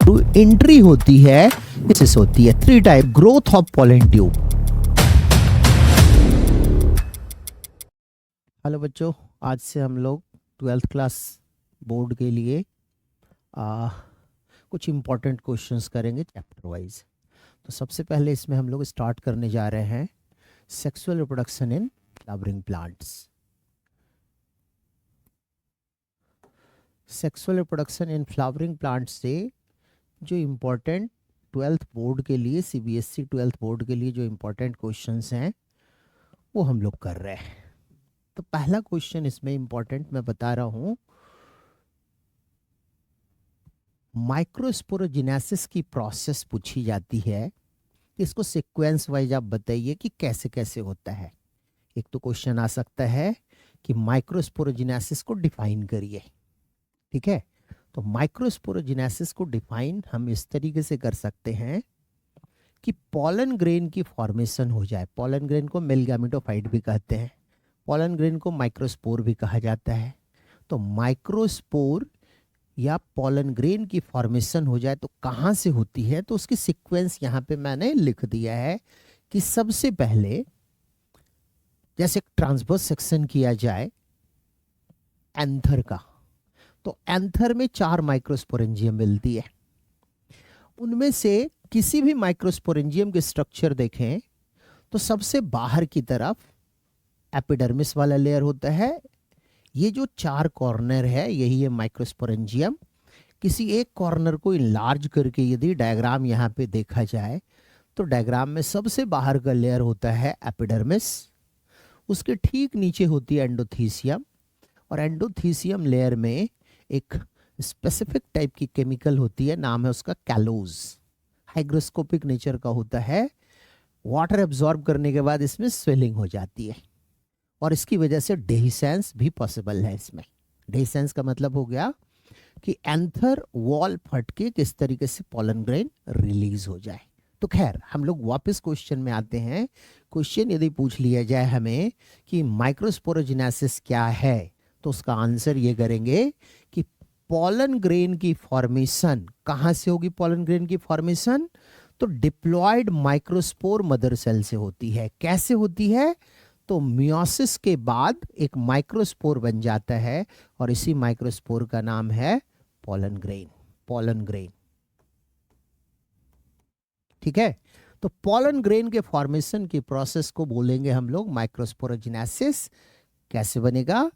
Entry होती है, process होती है। 3 type growth of pollen tube. Hello बच्चों, आज से हम लोग 12th क्लास बोर्ड के लिए कुछ इम्पोर्टेंट क्वेश्चंस करेंगे चैप्टर वाइज। तो सबसे पहले इसमें हम लोग स्टार्ट करने जा रहे हैं sexual reproduction in flowering plants. Sexual reproduction in flowering plants से जो इम्पोर्टेंट 12th बोर्ड के लिए, सीबीएसई 12th बोर्ड के लिए जो इम्पोर्टेंट क्वेश्चंस हैं वो हम लोग कर रहे हैं। तो पहला क्वेश्चन इसमें इम्पोर्टेंट मैं बता रहा हूं, माइक्रोस्पोरोजेनेसिस की प्रोसेस पूछी जाती है। इसको सीक्वेंस वाइज आप बताइए कि कैसे कैसे होता है। एक तो क्वेश्चन आ सकता है कि माइक्रोस्पोरोजेनेसिस को डिफाइन करिए, ठीक है। तो माइक्रोस्पोरोजेनेसिस को डिफाइन हम इस तरीके से कर सकते हैं कि पॉलन ग्रेन की फॉर्मेशन हो जाए। पॉलन ग्रेन को मेल गैमेटोफाइट भी कहते हैं, पॉलन ग्रेन को माइक्रोस्पोर भी कहा जाता है। तो माइक्रोस्पोर या पॉलन ग्रेन की फॉर्मेशन हो जाए तो कहाँ से होती है, तो उसकी सीक्वेंस यहाँ पे मैंने लिख दिया है कि सबसे पहले जैसे ट्रांसवर्स सेक्शन किया जाए एंथर का, तो एंथर में 4 माइक्रोस्पोरेंजियम मिलती है। उनमें से किसी भी माइक्रोस्पोरेंजियम के स्ट्रक्चर देखें तो सबसे बाहर की तरफ एपिडर्मिस वाला लेयर होता है। ये जो 4 कॉर्नर है यही है माइक्रोस्पोरेंजियम। किसी एक कॉर्नर को इनलार्ज करके यदि डायग्राम यहाँ पे देखा जाए तो डायग्राम में सबसे बाहर का लेयर होता है एपिडर्मिस, उसके ठीक नीचे होती है एंडोथीसियम, और एंडोथीसियम लेयर में एक स्पेसिफिक टाइप की केमिकल होती है, नाम है उसका कैलोज। हाइग्रोस्कोपिक नेचर का होता है, वाटर एब्जॉर्ब करने के बाद इसमें स्वेलिंग हो जाती है और इसकी वजह से डेहिसेंस भी पॉसिबल है। इसमें डेहिसेंस का मतलब हो गया कि एंथर वॉल फट के किस तरीके से पॉलन ग्रेन रिलीज हो जाए। तो खैर हम लोग वापस क्वेश्चन में आते हैं। क्वेश्चन यदि पूछ लिया जाए हमें कि माइक्रोस्पोरोजेनेसिस क्या है, तो उसका आंसर ये करेंगे कि पॉलन ग्रेन की फॉर्मेशन कहाँ से होगी। पॉलन ग्रेन की फॉर्मेशन तो डिप्लॉयड माइक्रोस्पोर मदर सेल से होती है। कैसे होती है, तो मियोसिस के बाद एक माइक्रोस्पोर बन जाता है और इसी माइक्रोस्पोर का नाम है पॉलन ग्रेन। पॉलन ग्रेन, ठीक है। तो पॉलन ग्रेन के फॉर्मेशन की प्रोसेस को बोलेंगे हम लोग माइक्रोस्पोरोजेनेसिस। कैसे बनेगा,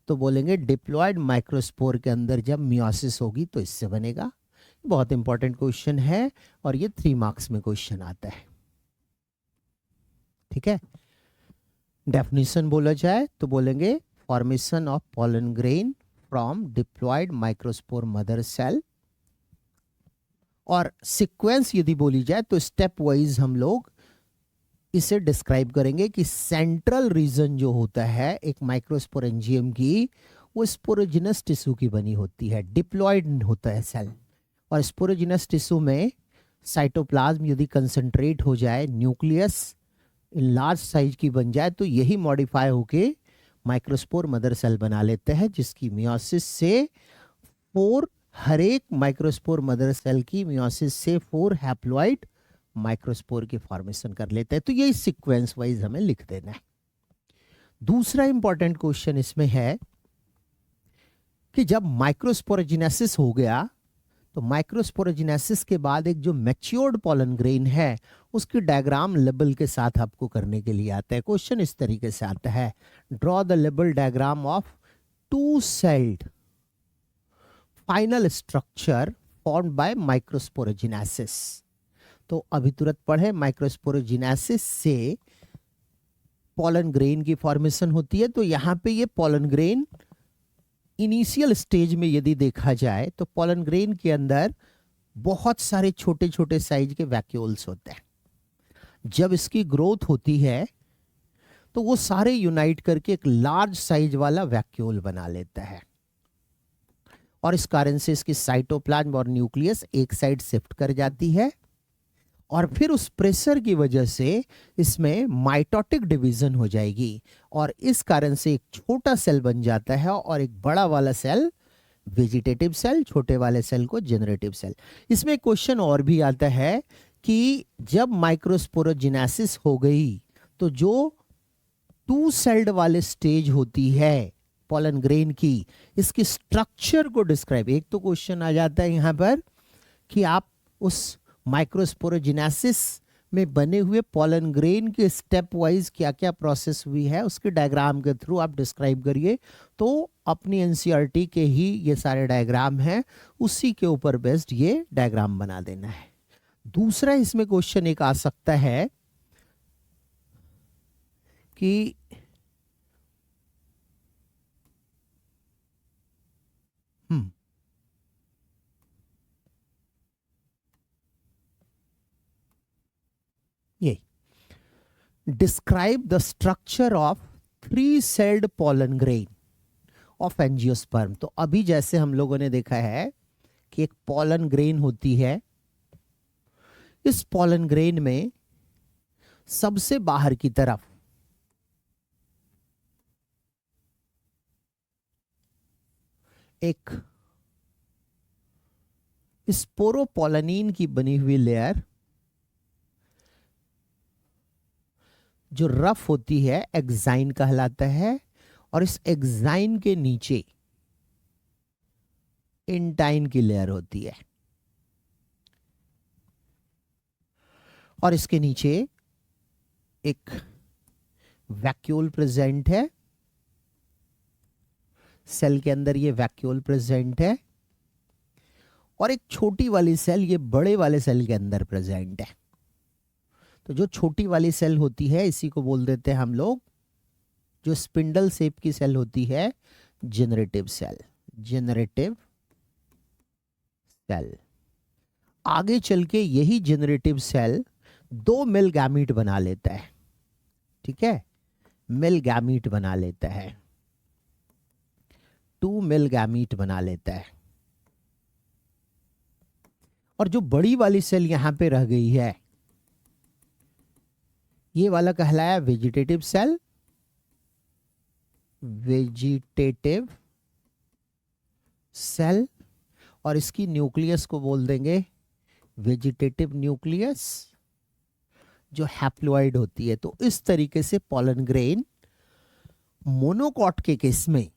तो बोलेंगे डिप्लॉयड माइक्रोस्पोर के अंदर जब मियोसिस होगी तो इससे बनेगा। बहुत इंपॉर्टेंट क्वेश्चन है और ये 3 मार्क्स में क्वेश्चन आता है, ठीक है। डेफिनेशन बोला जाए तो बोलेंगे formation of pollen grain from diploid microspore mother cell. और सीक्वेंस यदि बोली जाए तो स्टेप वाइज हम लोग इसे डिस्क्राइब करेंगे कि सेंट्रल रीजन जो होता है एक माइक्रोस्पोरेंजियम की, वो स्पोरोजिनस टिश्यू की बनी होती है, डिप्लॉयड होता है सेल। और स्पोरोजिनस टिश्यू में साइटोप्लाज्म यदि कंसंट्रेट हो जाए, न्यूक्लियस लार्ज साइज की बन जाए, तो यही मॉडिफाई होके माइक्रोस्पोर मदर सेल बना लेते हैं, जिसकी मियोसिस से 4, हर एक माइक्रोस्पोर मदर सेल की मियोसिस से 4 हैप्लॉइड माइक्रोस्पोर की फॉर्मेशन कर लेते हैं। तो ये सीक्वेंस वाइज हमें लिख देना है। दूसरा इंपॉर्टेंट क्वेश्चन इसमें है कि जब माइक्रोस्पोरोजेनेसिस हो गया तो माइक्रोस्पोरोजेनेसिस के बाद एक जो मैच्योर्ड पॉलन ग्रेन है उसकी डायग्राम लेबल के साथ आपको करने के लिए आता है। क्वेश्चन इस तरीके से आता है, draw the label diagram of 2 sailed final structure formed by microsporogenesis. तो अभी तुरंत पढ़े, माइक्रोस्पोरोजेनेसिस से पॉलन ग्रेन की फॉर्मेशन होती है। तो यहाँ पे ये पॉलन ग्रेन इनिशियल स्टेज में यदि देखा जाए तो पॉलन ग्रेन के अंदर बहुत सारे छोटे छोटे साइज के वैक्यूल्स होते हैं। जब इसकी ग्रोथ होती है तो वो सारे यूनाइट करके एक लार्ज साइज वाला वैक्यूल बना लेता है और इस कारण से इसकी साइटोप्लाज्म और न्यूक्लियस एक साइड शिफ्ट कर जाती है और फिर उस प्रेशर की वजह से इसमें माइटोटिक डिवीजन हो जाएगी और इस कारण से एक छोटा सेल बन जाता है और एक बड़ा वाला सेल वेजिटेटिव सेल, छोटे वाले सेल को जनरेटिव सेल। इसमें क्वेश्चन और भी आता है कि जब माइक्रोस्पोरोजिनेसिस हो गई तो जो 2 सेल्ड वाले स्टेज होती है पॉलन ग्रेन की, इसकी स्ट्रक्चर को डिस्क्राइब। एक तो क्वेश्चन आ जाता है यहाँ पर कि आप उस माइक्रोस्पोरोजिनेसिस में बने हुए पॉलन ग्रेन के स्टेप वाइज क्या क्या प्रोसेस हुई है उसके डायग्राम के थ्रू आप डिस्क्राइब करिए। तो अपनी एनसीईआरटी के ही ये सारे डायग्राम हैं, उसी के ऊपर बेस्ड ये डायग्राम बना देना है। दूसरा इसमें क्वेश्चन एक आ सकता है कि ये describe the structure of 3-celled pollen grain of angiosperm. तो अभी जैसे हम लोगों ने देखा है कि एक पॉलन ग्रेन होती है, इस पॉलन ग्रेन में सबसे बाहर की तरफ एक स्पोरोपोलनिन की बनी हुई लेयर जो रफ होती है एक्साइन कहलाता है, और इस एक्साइन के नीचे इंटाइन की लेयर होती है, और इसके नीचे एक वैक्यूल प्रेजेंट है। सेल के अंदर ये वैक्यूल प्रेजेंट है, और एक छोटी वाली सेल ये बड़े वाले सेल के अंदर प्रेजेंट है। तो जो छोटी वाली सेल होती है इसी को बोल देते हैं हम लोग, जो स्पिंडल शेप की सेल होती है, जनरेटिव सेल। जनरेटिव सेल आगे चल के यही जनरेटिव सेल 2 मेल गैमीट बना लेता है। ठीक है, मेल गैमीट बना लेता है, 2 मेल गैमीट बना लेता है। और जो बड़ी वाली सेल यहां पे रह गई है, ये वाला कहलाया वेजिटेटिव सेल। वेजिटेटिव सेल, और इसकी न्यूक्लियस को बोल देंगे वेजिटेटिव न्यूक्लियस, जो हैप्लॉइड होती है। तो इस तरीके से पॉलन ग्रेन मोनोकॉट के केस में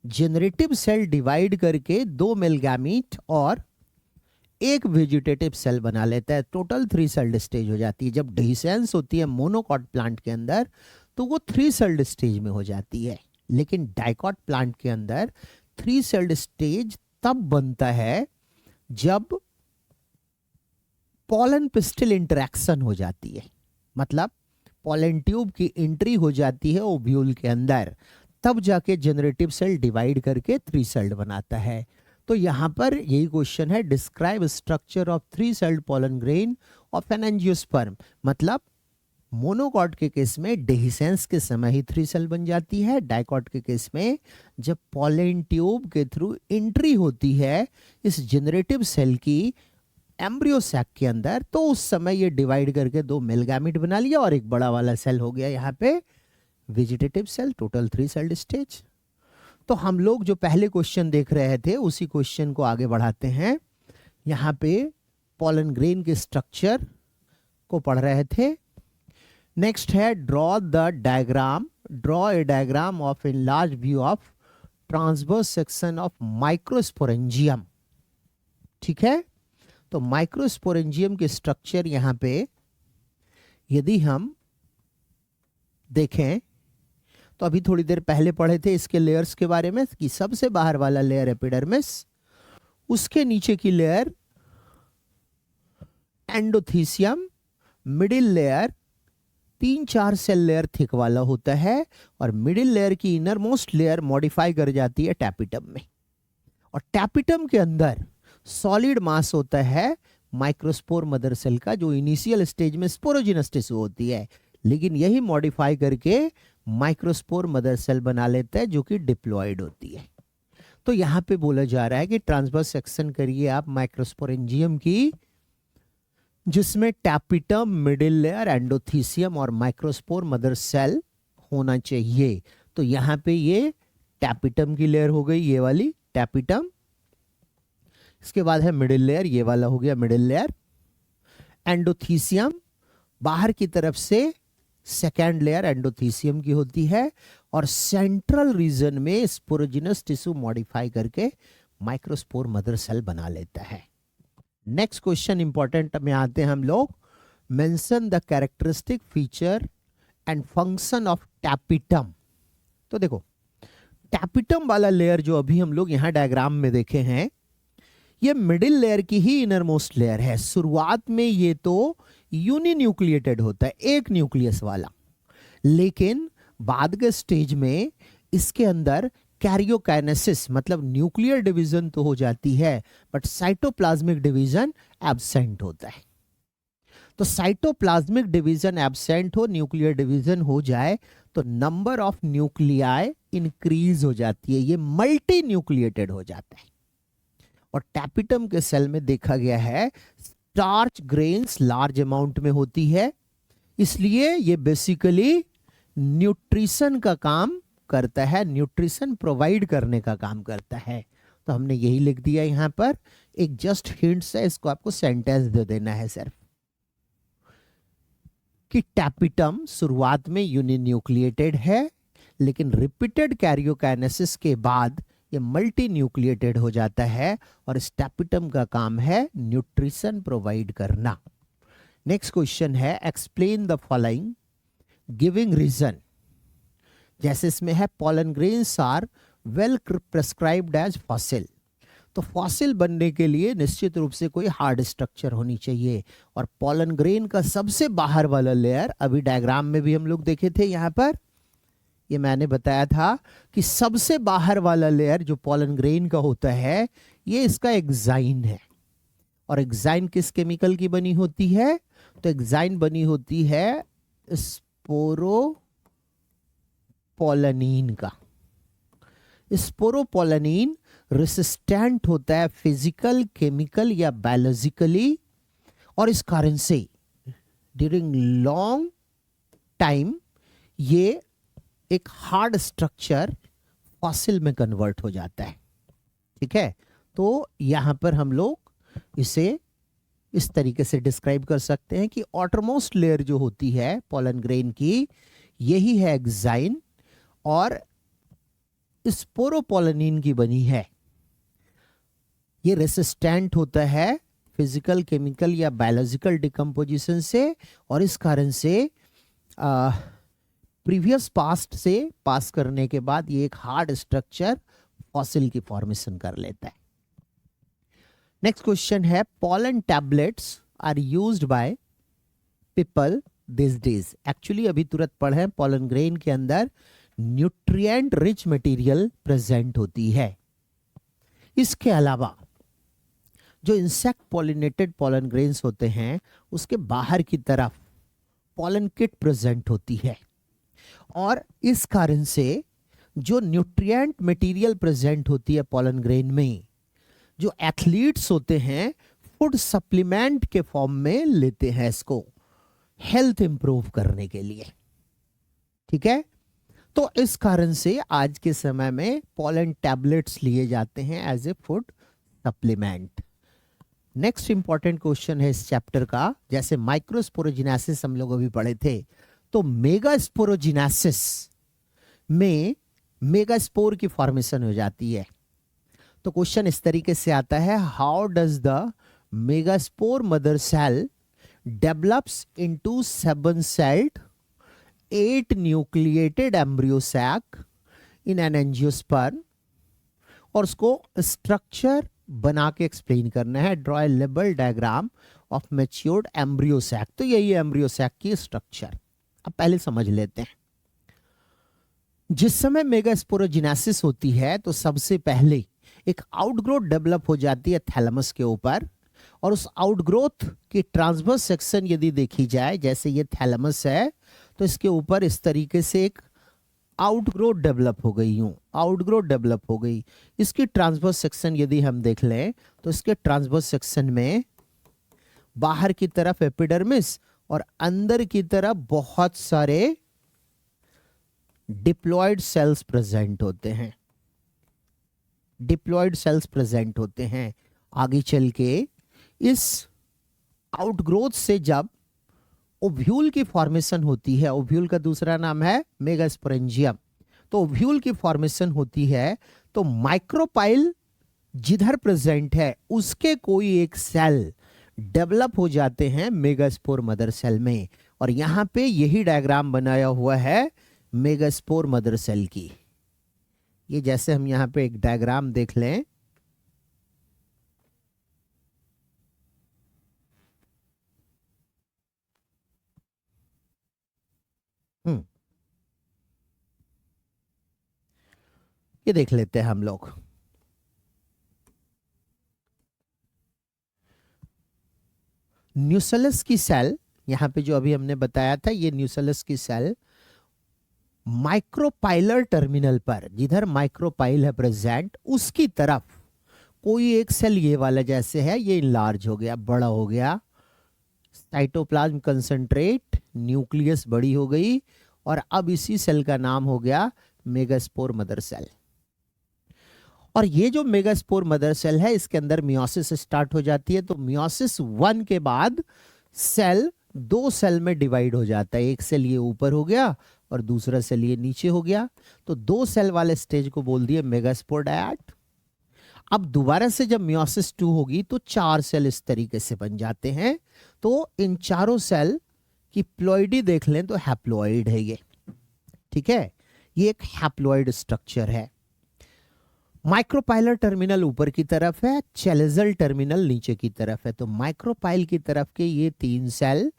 जनरेटिव सेल डिवाइड करके 2 मेल गैमीट और एक वेजिटेटिव सेल बना लेता है। टोटल 3 सेल्ड स्टेज हो जाती है। जब डिसेंस होती है मोनोकॉट प्लांट के अंदर तो वो 3 सेल्ड स्टेज में हो जाती है, लेकिन डाइकॉट प्लांट के अंदर 3 सेल्ड स्टेज तब बनता है जब पॉलन पिस्टिल इंटरेक्शन हो जाती है, मतलब पॉलन ट्यूब की एंट्री हो जाती है ओव्यूल के अंदर, तब जाके जनरेटिव सेल डिवाइड करके 3 सेल्ड बनाता है। तो यहां पर यही क्वेश्चन है, describe structure of 3 sailed pollen grain of an angiosperm. मतलब मोनोकॉट के केस में डेहिसेंस के समय ही 3 सेल बन जाती है, डाइकॉट के केस में जब पॉलन ट्यूब के थ्रू एंट्री होती है इस जनरेटिव सेल की एम्ब्रियो सैक के अंदर, तो उस समय ये डिवाइड करके 2 मेल गैमीट बना लिया और एक बड़ा वाला सेल हो गया यहाँ पे vegetative cell. Total 3 celled stage. तो हम लोग जो पहले क्वेश्चन देख रहे थे उसी क्वेश्चन को आगे बढ़ाते हैं। यहाँ पे पॉलन ग्रेन के स्ट्रक्चर को पढ़ रहे थे। नेक्स्ट है draw the diagram, draw a diagram of in large view of transverse section of microsporangium. ठीक है, तो माइक्रोस्पोरेंजियम के स्ट्रक्चर यहां पे यदि हम देखें तो अभी थोड़ी देर पहले पढ़े थे इसके लेयर्स के बारे में कि सबसे बाहर वाला लेयर एपिडर्मिस, उसके नीचे की layer endothecium, middle layer 3-4 cell layer thick वाला होता है, और मिडिल लेयर की इनर मोस्ट लेयर मॉडिफाई कर जाती है टैपिटम में, और टैपिटम के अंदर सॉलिड मास होता है माइक्रोस्पोर मदर सेल का, जो इनिशियल स्टेज में स्पोरोजिनस टिश्यू होती है, लेकिन यही मॉडिफाई करके माइक्रोस्पोर मदर सेल बना लेता है जो कि डिप्लॉयड होती है। तो यहां पे बोला जा रहा है कि ट्रांसवर्स सेक्शन करिए आप माइक्रोस्पोरेंजियम की, जिसमें टैपिटम, मिडिल लेयर, एंडोथीसियम और माइक्रोस्पोर मदर सेल होना चाहिए। तो यहां पे ये टैपिटम की लेयर हो गई ये वाली, टैपिटम, इसके बाद है मिडिल लेयर, ये वाला हो गया मिडिल लेयर, एंडोथीसियम, बाहर की तरफ से सेकेंड लेयर एंडोथीसियम की होती है, और सेंट्रल रीजन में स्पोरोजिनस टिश्यू मॉडिफाई करके माइक्रोस्पोर मदर सेल बना लेता है। नेक्स्ट क्वेश्चन इंपॉर्टेंट में आते हैं हम लोग, mention the characteristic feature and function of tapetum. तो देखो टैपिटम वाला लेयर जो अभी हम लोग यहां डायग्राम में देखे हैं, ये मिडिल लेयर की ही इनर मोस्ट लेयर है। शुरुआत में ये तो यूनिन्यूक्लिएटेड होता है, एक न्यूक्लियस वाला, लेकिन बाद के स्टेज में इसके अंदर कैरियोकाइनेसिस मतलब न्यूक्लियर डिवीजन तो हो जाती है, बट साइटोप्लाज्मिक डिवीजन एब्सेंट होता है। तो साइटोप्लाज्मिक डिवीजन एब्सेंट हो, न्यूक्लियर डिवीजन हो जाए तो नंबर ऑफ न्यूक्लियाई इंक्रीज हो जाती है, ये मल्टी न्यूक्लिएटेड हो जाता है। और टैपिटम के सेल में देखा गया है स्टार्च ग्रेन्स लार्ज अमाउंट में होती है, इसलिए ये बेसिकली न्यूट्रिशन का काम करता है, न्यूट्रिशन प्रोवाइड करने का काम करता है। तो हमने यही लिख दिया यहां पर, एक जस्ट हिंट्स है, इसको आपको सेंटेंस दे देना है सिर्फ, कि टैपिटम शुरुआत में यूनिन्यूक्लिएटेड है, लेकिन रिपीटेड कैरियोकाइनेसिस के बाद ये मल्टी न्यूक्लिएटेड हो जाता है, और इस टैपिटम का काम है न्यूट्रिशन प्रोवाइड करना। नेक्स्ट क्वेश्चन है, explain the following giving reason. जैसे इसमें है pollen grains are well prescribed as fossil. तो फॉसिल बनने के लिए निश्चित रूप से कोई हार्ड स्ट्रक्चर होनी चाहिए, और पॉलन ग्रेन का सबसे बाहर वाला लेयर अभी डायग्राम में भी हम लोग देखे थे, यहां पर ये मैंने बताया था कि सबसे बाहर वाला लेयर जो पॉलन ग्रेन का होता है, ये इसका एक्साइन है। और एक्साइन किस केमिकल की बनी होती है? तो एक्साइन बनी होती है स्पोरोपोलैनिन का। स्पोरोपोलैनिन रेसिस्टेंट होता है फिजिकल, केमिकल या बायोलॉजिकली, और इस कारण से ड्यूरिंग लॉन्ग टाइम ये एक हार्ड स्ट्रक्चर फॉसिल में कन्वर्ट हो जाता है। ठीक है, तो यहां पर हम लोग इसे इस तरीके से डिस्क्राइब कर सकते हैं कि आउटरमोस्ट लेयर जो होती है पॉलन ग्रेन की, यही है एक्साइन, और स्पोरोपोलैनिन की बनी है। ये रेसिस्टेंट होता है फिजिकल, केमिकल या बायोलॉजिकल डिकम्पोजिशन से, और इस कारण से प्रीवियस पास्ट से पास करने के बाद ये एक हार्ड स्ट्रक्चर फॉसिल की फॉर्मेशन कर लेता है। नेक्स्ट क्वेश्चन है, pollen tablets are used by people this days. Actually अभी तुरंत पढ़े, पॉलन ग्रेन के अंदर न्यूट्रिएंट रिच मटेरियल प्रेजेंट होती है। इसके अलावा जो इंसेक्ट पॉलिनेटेड पॉलन ग्रेन्स होते हैं, उसके बाहर की तरफ पॉलन किट प्रेजेंट होती है, और इस कारण से जो न्यूट्रिएंट मटेरियल प्रेजेंट होती है पॉलन ग्रेन में, जो एथलीट्स होते हैं फूड सप्लीमेंट के फॉर्म में लेते हैं इसको हेल्थ इंप्रूव करने के लिए। ठीक है, तो इस कारण से आज के समय में पॉलन टैबलेट्स लिए जाते हैं as a food supplement. Next important question है इस चैप्टर का, जैसे माइक्रोस्पोरोजिनेसिस हम लोग अभी पढ़े थे, तो मेगास्पोरोजिनेसिस में मेगास्पोर की फॉर्मेशन हो जाती है। तो क्वेश्चन इस तरीके से आता है, how does the megaspore mother cell develops into 7-celled 8 nucleated embryo sac in an angiosperm, और उसको स्ट्रक्चर बना के एक्सप्लेन करना है। Draw a label diagram of matured embryo sac. तो यही एम्ब्रियो सैक की स्ट्रक्चर अब पहले समझ लेते हैं। जिस समय मेगास्पोरोजिनेसिस होती है तो सबसे पहले एक आउटग्रोथ डेवलप हो जाती है थैलेमस के ऊपर, और उस आउटग्रोथ की ट्रांसवर्स सेक्शन यदि देखी जाए, जैसे ये थैलेमस है तो इसके ऊपर इस तरीके से एक आउटग्रोथ डेवलप हो गई, यूं आउटग्रोथ डेवलप हो गई। इसकी ट्रांसवर्स सेक्शन यदि हम देख लें तो इसके ट्रांसवर्स सेक्शन में बाहर की तरफ एपिडर्मिस और अंदर की तरफ बहुत सारे डिप्लॉयड सेल्स प्रेजेंट होते हैं। डिप्लॉयड सेल्स प्रेजेंट होते हैं। आगे चल के इस आउटग्रोथ से जब ओव्यूल की फॉर्मेशन होती है, ओव्यूल का दूसरा नाम है मेगास्पोरेंजियम, तो ओव्यूल की फॉर्मेशन होती है तो माइक्रोपाइल जिधर प्रेजेंट है उसके कोई एक सेल डेवलप हो जाते हैं मेगास्पोर मदर सेल में। और यहां पे यही डायग्राम बनाया हुआ है मेगास्पोर मदर सेल की। ये जैसे हम यहां पे एक डायग्राम देख लें, ये देख लेते हैं हम लोग। न्यूसेलस की सेल, यहां पे जो अभी हमने बताया था, ये न्यूसेलस की सेल माइक्रोपाइलर टर्मिनल पर, जिधर माइक्रोपाइल है प्रेजेंट, उसकी तरफ कोई एक सेल ये वाला जैसे है, ये लार्ज हो गया, बड़ा हो गया, साइटोप्लाज्म कंसंट्रेट, न्यूक्लियस बड़ी हो गई, और अब इसी सेल का नाम हो गया मेगास्पोर मदर सेल। और ये जो मेगास्पोर मदर सेल है, इसके अंदर मियोसिस स्टार्ट हो जाती है। तो मियोसिस 1 के बाद सेल 2 सेल में डिवाइड हो जाता है। एक सेल ये ऊपर हो गया और दूसरा सेल ये नीचे हो गया, तो 2 सेल वाले स्टेज को बोल दिए मेगास्पोर डायट। अब दोबारा से जब मियोसिस 2 होगी तो 4 सेल इस तरीके से बन जाते हैं। तो इन चारों सेल की प्लॉइडी देख लें तो हैप्लॉइड है ये, ठीक है, ये एक हैप्लॉइड स्ट्रक्चर है। माइक्रोपाइलर टर्मिनल ऊपर की तरफ है, चेलेजल टर्मिनल नीचे की तरफ है। तो माइक्रोपाइल की तरफ के ये 3 सेल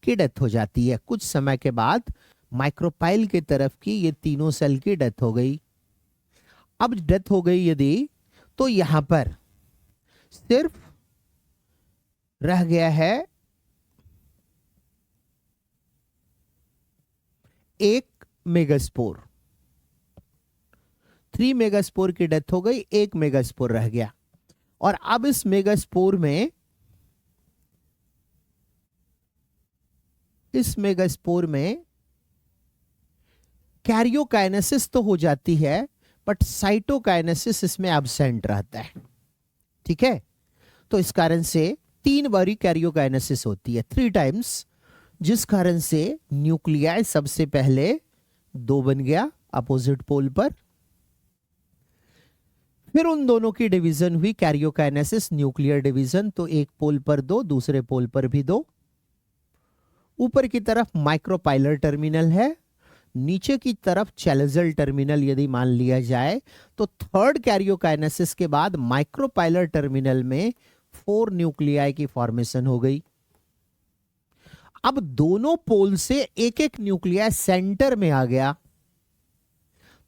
की डेथ हो जाती है। कुछ समय के बाद माइक्रोपाइल की तरफ की ये तीनों सेल की डेथ हो गई। अब डेथ हो गई यदि, तो यहां पर सिर्फ रह गया है एक मेगास्पोर। 3 मेगास्पोर की डेथ हो गई, एक मेगास्पोर रह गया। और अब इस मेगास्पोर में, कैरियोकाइनेसिस तो हो जाती है, बट साइटोकाइनेसिस इसमें एब्सेंट रहता है, ठीक है। तो इस कारण से 3 बारी कैरियोकाइनेसिस होती है, 3 टाइम्स, जिस कारण से न्यूक्लियाई सबसे पहले 2 बन गया अपोजिट पोल पर, फिर उन दोनों की डिवीजन हुई कैरियोकाइनेसिस, न्यूक्लियर डिवीजन, तो एक पोल पर 2, दूसरे पोल पर भी 2। ऊपर की तरफ माइक्रोपाइलर टर्मिनल है, नीचे की तरफ चेलेजल टर्मिनल यदि मान लिया जाए, तो थर्ड कैरियोकाइनेसिस के बाद माइक्रोपाइलर टर्मिनल में 4 न्यूक्लियाई की फॉर्मेशन हो गई। अब दोनों पोल से एक एक न्यूक्लियाई सेंटर में आ गया,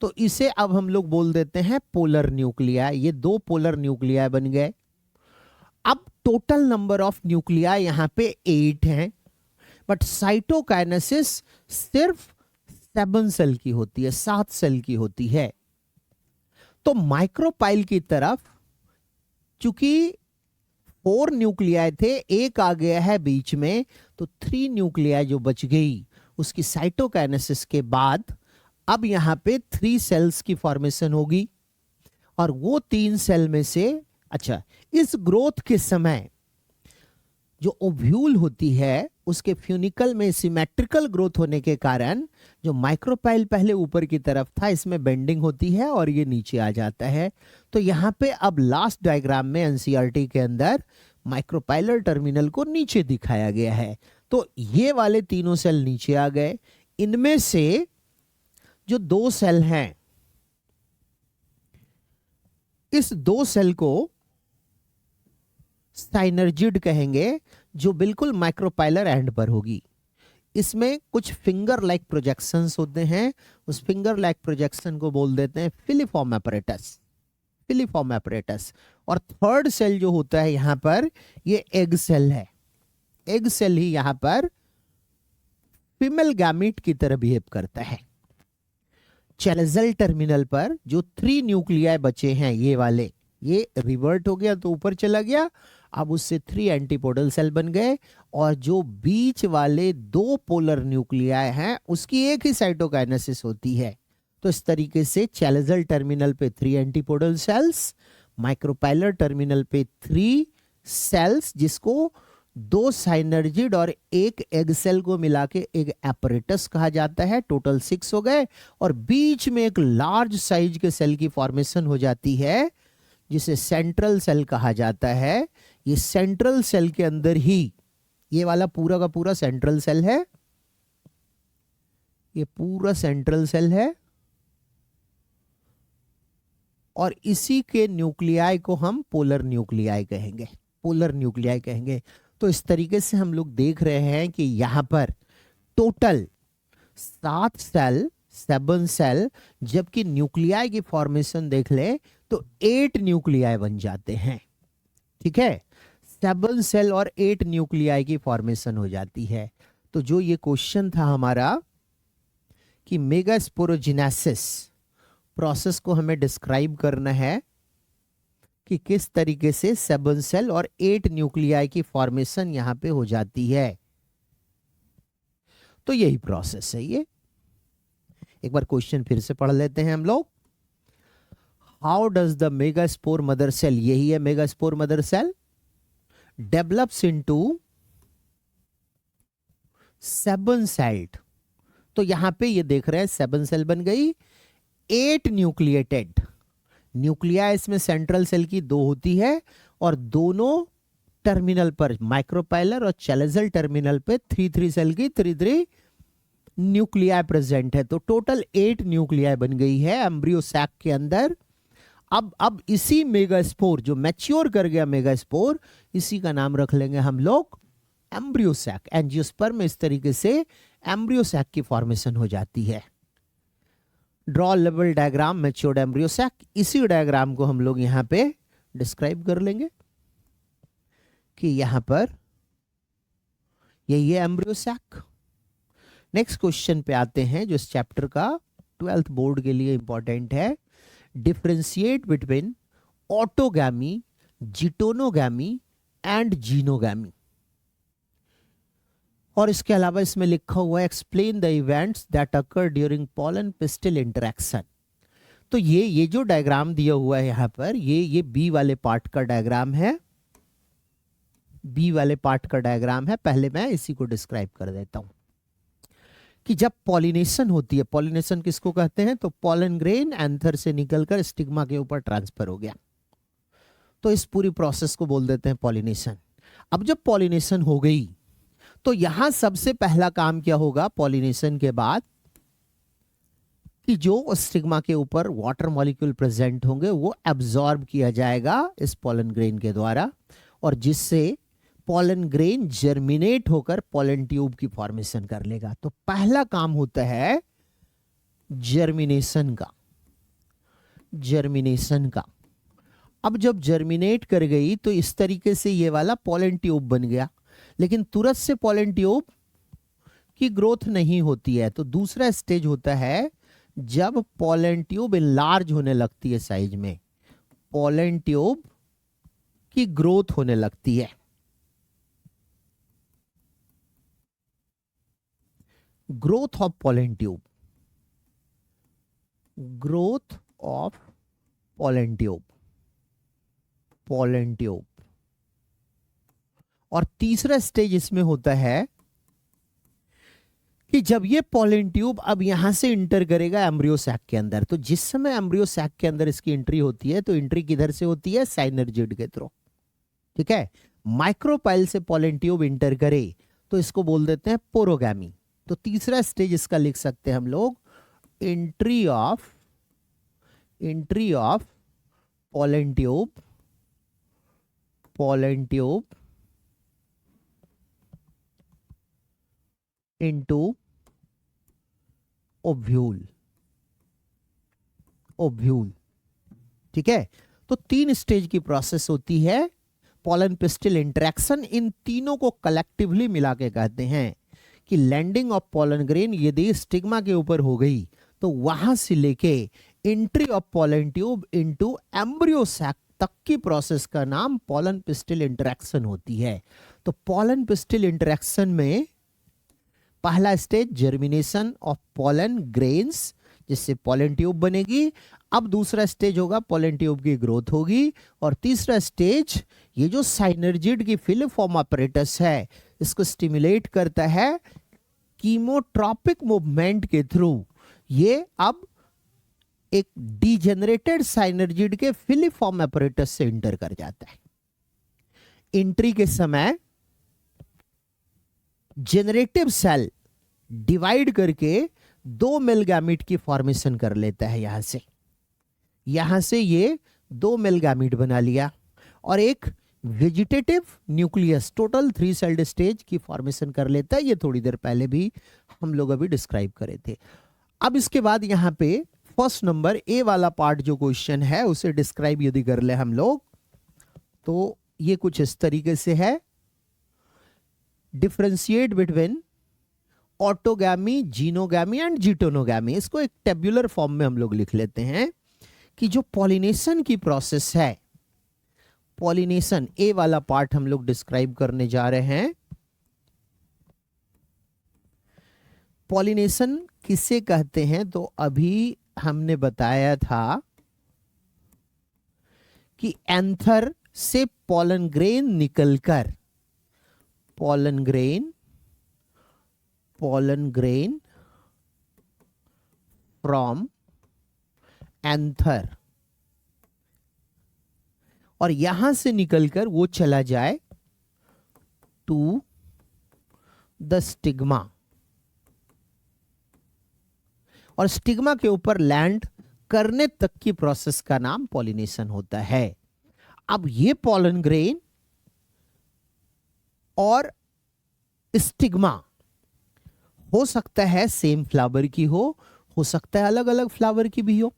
तो इसे अब हम लोग बोल देते हैं पोलर न्यूक्लियाई। ये 2 पोलर न्यूक्लियाई बन गए। अब टोटल नंबर ऑफ न्यूक्लियाई यहां पे 8 हैं, बट साइटोकाइनेसिस सिर्फ 7 सेल की होती है, 7 सेल की होती है। तो माइक्रोपाइल की तरफ चूंकि 4 न्यूक्लियाई थे, एक आ गया है बीच में, तो 3 न्यूक्लियाई जो बच गई उसकी साइटोकाइनेसिस के बाद अब यहां पे 3 सेल्स की फॉर्मेशन होगी। और वो 3 सेल में से, अच्छा, इस ग्रोथ के समय जो ओव्यूल होती है उसके फ्यूनिकल में सिमेट्रिकल ग्रोथ होने के कारण जो माइक्रोपाइल पहले ऊपर की तरफ था, इसमें बेंडिंग होती है और ये नीचे आ जाता है। तो यहां पे अब लास्ट डायग्राम में एनसीईआरटी के अंदर माइक्रोपाइलर टर्मिनल को नीचे दिखाया गया है। तो ये वाले तीनों सेल नीचे आ गए। इनमें से जो 2 सेल हैं, इस 2 सेल को साइनर्जिड कहेंगे, जो बिल्कुल माइक्रोपाइलर एंड पर होगी। इसमें कुछ फिंगर लाइक प्रोजेक्शंस होते हैं, उस फिंगर लाइक प्रोजेक्शन को बोल देते हैं फिलीफॉर्म एपरेटस, फिलीफॉर्म एपरेटस। और थर्ड सेल जो होता है यहां पर, ये एग सेल है। एग सेल ही यहां पर फीमेल गैमीट की तरह बिहेव करता है। चेलेजल टर्मिनल पर जो 3 न्यूक्लियाई बचे हैं, ये वाले, ये रिवर्ट हो गया तो ऊपर चला गया, अब उससे 3 एंटीपोडल सेल बन गए। और जो बीच वाले 2 पोलर न्यूक्लियाई हैं उसकी एक ही साइटोकाइनेसिस होती है, तो इस तरीके से चैलेजल टर्मिनल पे 3 एंटीपोडल सेल्स, माइक्रोपाइलर टर्मिनल पे 3 सेल्स, जिसको 2 साइनर्जिड और 1 एग सेल को मिला के एक एपरेटस कहा जाता है। टोटल 6 हो गए, और बीच में एक लार्ज साइज के सेल की फॉर्मेशन हो जाती है जिसे सेंट्रल सेल कहा जाता है। ये सेंट्रल सेल के अंदर ही ये वाला पूरा का पूरा सेंट्रल सेल है, ये पूरा सेंट्रल सेल है, और इसी के न्यूक्लियाई को हम पोलर न्यूक्लियाई कहेंगे, पोलर न्यूक्लियाई कहेंगे। तो इस तरीके से हम लोग देख रहे हैं कि यहां पर टोटल 7 सेल, 7 सेल, जबकि न्यूक्लियाई की फॉर्मेशन देख ले तो 8 न्यूक्लियाई बन जाते हैं। ठीक है, 7 सेल और 8 न्यूक्लियाई की फॉर्मेशन हो जाती है। तो जो ये क्वेश्चन था हमारा कि मेगास्पोरोजिनेसिस प्रोसेस को हमें डिस्क्राइब करना है कि किस तरीके से 7 सेल और 8 न्यूक्लियाई की फॉर्मेशन यहां पे हो जाती है, तो यही प्रोसेस है ये। एक बार क्वेश्चन फिर से पढ़ लेते हैं हम लोग। How does the megaspore mother cell, यही है megaspore mother cell, develops into 7 celled. तो यहां पे ये देख रहे हैं 7 सेल बन गई, 8 न्यूक्लिएटेड, न्यूक्लियाई इसमें सेंट्रल सेल की 2 होती है, और दोनों टर्मिनल पर माइक्रोपाइलर और चैलेजल टर्मिनल पे 3 सेल की 3 न्यूक्लियाई प्रेजेंट है। तो टोटल 8 न्यूक्लियाई बन गई है एम्ब्रियो सैक के अंदर। अब इसी मेगास्पोर जो मैच्योर कर गया मेगास्पोर, इसी का नाम रख लेंगे हम लोग एम्ब्रियो सैक। एंजियोस्पर्म में इस तरीके से एम्ब्रियो सैक की फॉर्मेशन हो जाती है। Draw level diagram matured embryo sac, इसी डायग्राम को हम लोग यहां पे डिस्क्राइब कर लेंगे कि यहां पर यही है एम्ब्रियो सैक। नेक्स्ट क्वेश्चन पे आते हैं जो इस चैप्टर का 12th बोर्ड के लिए इंपॉर्टेंट है। Differentiate between autogamy, geitonogamy and xenogamy. और इसके अलावा इसमें लिखा हुआ है explain the events that occur during pollen pistil interaction. तो ये जो डायग्राम दिया हुआ है यहां पर, ये बी वाले पार्ट का डायग्राम है, बी वाले पार्ट का डायग्राम है। पहले मैं इसी को डिस्क्राइब कर देता हूं कि जब पॉलिनेशन होती है, पॉलिनेशन किसको कहते हैं, तो पॉलन ग्रेन एंथर से निकलकर स्टिग्मा के ऊपर ट्रांसफर हो गया, तो इस पूरी प्रोसेस को बोल देते हैं पॉलिनेशन। अब जब पॉलिनेशन हो गई तो यहां सबसे पहला काम क्या होगा पॉलिनेशन के बाद, कि जो स्टिग्मा के ऊपर वाटर मॉलिक्यूल प्रेजेंट होंगे वो एब्जॉर्ब किया जाएगा इस पॉलन ग्रेन के द्वारा, और जिससे पॉलन ग्रेन जर्मिनेट होकर पॉलन ट्यूब की फॉर्मेशन कर लेगा। तो पहला काम होता है जर्मिनेशन का, जर्मिनेशन का। अब जब जर्मिनेट कर गई तो इस तरीके से ये वाला पॉलन ट्यूब बन गया, लेकिन तुरंत से पॉलन ट्यूब की ग्रोथ नहीं होती है। तो दूसरा स्टेज होता है जब पॉलन ट्यूब इनलार्ज होने लगती है साइज में, पॉलन ट्यूब की ग्रोथ होने लगती है। Growth of pollen tube, growth of pollen tube, pollen tube. और तीसरा स्टेज इसमें होता है कि जब ये पॉलन ट्यूब अब यहां से इंटर करेगा एम्ब्रियो सैक के अंदर, तो जिस समय एम्ब्रियो सैक के अंदर इसकी एंट्री होती है तो एंट्री किधर से होती है, साइनर्जिड के थ्रू। ठीक है, माइक्रोपाइल से पॉलन ट्यूब इंटर करे तो इसको बोल देते हैं पोरोगैमी। तो तीसरा स्टेज इसका लिख सकते हैं हम लोग entry of pollen tube, pollen tube into ovule, ovule. ठीक है, तो 3 स्टेज की प्रोसेस होती है पॉलन पिस्टिल इंटरेक्शन। इन तीनों को कलेक्टिवली मिला के कहते हैं कि लैंडिंग ऑफ पॉलन ग्रेन यदि स्टिग्मा के ऊपर हो गई तो वहां से लेके entry of pollen tube into embryo sac तक की प्रोसेस का नाम पॉलन पिस्टिल इंटरेक्शन होती है। तो पॉलन पिस्टिल इंटरेक्शन में पहला stage germination of pollen grains, जिससे पॉलन ट्यूब बनेगी। अब दूसरा स्टेज होगा, पॉलन ट्यूब की ग्रोथ होगी। और तीसरा स्टेज, ये जो साइनर्जिड की फिलिफॉर्म अपरेटस है, इसको स्टिमुलेट करता है कीमोट्रॉपिक मूवमेंट के थ्रू। ये अब एक डीजेनरेटेड साइनर्जिड के फिलिफॉर्म अपरेटस से इंटर कर जाता है। एंट्री के समय जेनरेटिव सेल डिवाइड करके 2 मेल गैमीट की फॉर्मेशन कर लेता है। यहां से ये 2 मेल गैमीट बना लिया और एक vegetative nucleus, total 3 celled stage की फॉर्मेशन कर लेता है। ये थोड़ी देर पहले भी हम लोग अभी डिस्क्राइब करे थे। अब इसके बाद यहां पे फर्स्ट नंबर ए वाला पार्ट जो क्वेश्चन है उसे डिस्क्राइब यदि कर ले हम लोग, तो ये कुछ इस तरीके से है। Differentiate between autogamy, xenogamy and geitonogamy. इसको एक टेबुलर फॉर्म में हम लोग लिख लेते हैं कि जो पॉलिनेशन की प्रोसेस है, पॉलिनेशन ए वाला पार्ट हम लोग डिस्क्राइब करने जा रहे हैं। पॉलिनेशन किसे कहते हैं, तो अभी हमने बताया था कि एंथर से पॉलन ग्रेन निकलकर, पॉलन ग्रेन फ्रॉम एंथर, और यहां से निकलकर वो चला जाए टू द स्टिग्मा, और स्टिग्मा के ऊपर लैंड करने तक की प्रोसेस का नाम पॉलिनेशन होता है। अब ये पॉलन ग्रेन और स्टिग्मा हो सकता है सेम फ्लावर की हो सकता है अलग अलग फ्लावर की भी हो,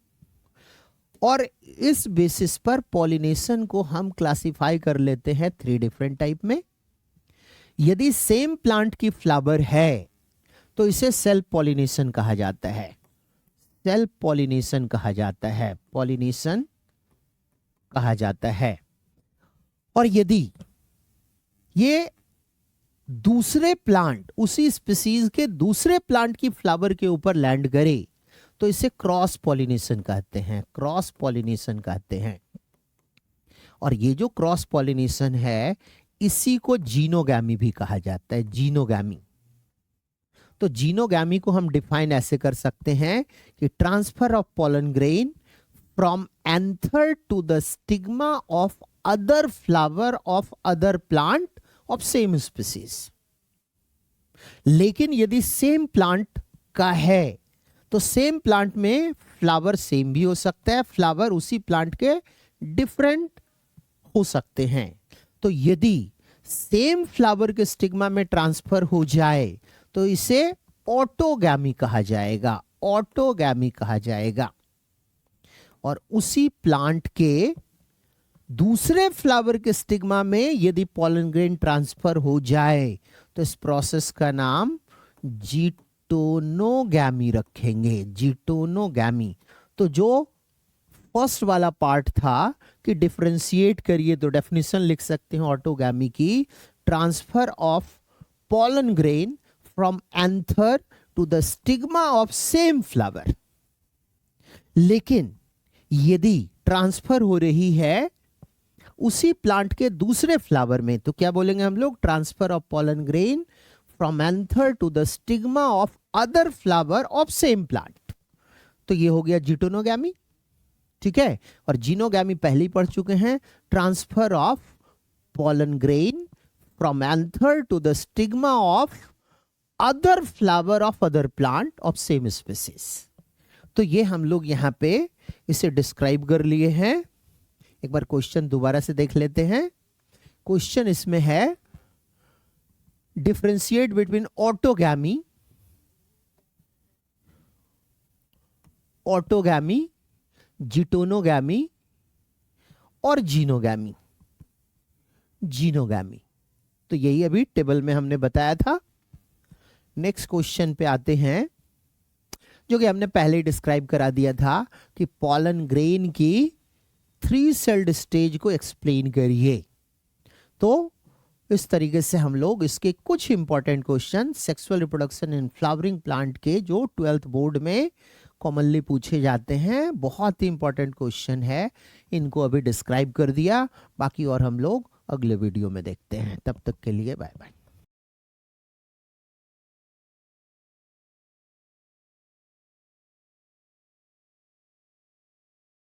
और इस बेसिस पर पॉलिनेशन को हम क्लासिफाई कर लेते हैं 3 डिफरेंट टाइप में। यदि सेम प्लांट की फ्लावर है तो इसे सेल्फ पॉलिनेशन कहा जाता है, सेल्फ पॉलिनेशन कहा जाता है, पॉलिनेशन कहा जाता है। और यदि ये दूसरे प्लांट, उसी स्पीसीज के दूसरे प्लांट की फ्लावर के ऊपर लैंड करे तो इसे क्रॉस पॉलिनेशन कहते हैं, क्रॉस पॉलिनेशन कहते हैं। और ये जो क्रॉस पॉलिनेशन है इसी को जीनोगैमी भी कहा जाता है, जीनोगैमी। तो जीनोगैमी को हम डिफाइन ऐसे कर सकते हैं कि transfer of pollen grain from anther to the stigma of other flower of other plant of same species. लेकिन यदि सेम प्लांट का है तो सेम प्लांट में फ्लावर सेम भी हो सकता है, फ्लावर उसी प्लांट के डिफरेंट हो सकते हैं। तो यदि सेम फ्लावर के स्टिग्मा में ट्रांसफर हो जाए तो इसे ऑटोगैमी कहा जाएगा, ऑटोगैमी कहा जाएगा। और उसी प्लांट के दूसरे फ्लावर के स्टिग्मा में यदि पॉलन ग्रेन ट्रांसफर हो जाए तो इस प्रोसेस का नाम जीटोनोगैमी रखेंगे, जीटोनोगैमी। तो जो फर्स्ट वाला पार्ट था कि डिफरेंशिएट करिए तो डेफिनेशन लिख सकते हैं ऑटोगैमी की, transfer of pollen grain from anther to the stigma of same flower. लेकिन यदि ट्रांसफर हो रही है उसी प्लांट के दूसरे फ्लावर में तो क्या बोलेंगे हम लोग, transfer of pollen grain from anther to the stigma of other flower of same plant. तो ये हो गया जीटोनोगैमी, ठीक है। और जीनोगैमी पहले ही पढ़ चुके हैं, transfer of pollen grain from anther to the stigma of other flower of other plant of same species. तो ये हम लोग यहां पे इसे डिस्क्राइब कर लिए हैं। एक बार क्वेश्चन दोबारा से देख लेते हैं। क्वेश्चन इसमें है डिफरेंशिएट बिटवीन ऑटोगैमी, ऑटोगैमी, जीटोनोगैमी और जीनोगैमी, जीनोगैमी। तो यही अभी टेबल में हमने बताया था। नेक्स्ट क्वेश्चन पे आते हैं जो कि हमने पहले ही डिस्क्राइब करा दिया था कि पॉलन ग्रेन की 3 सेल्ड स्टेज को एक्सप्लेन करिए। तो इस तरीके से हम लोग इसके कुछ important question sexual reproduction in flowering plant के जो 12th बोर्ड में कॉमनली पूछे जाते हैं, बहुत ही इंपॉर्टेंट क्वेश्चन है। इनको अभी डिस्क्राइब कर दिया, बाकी और हम लोग अगले वीडियो में देखते हैं। तब तक के लिए बाय बाय।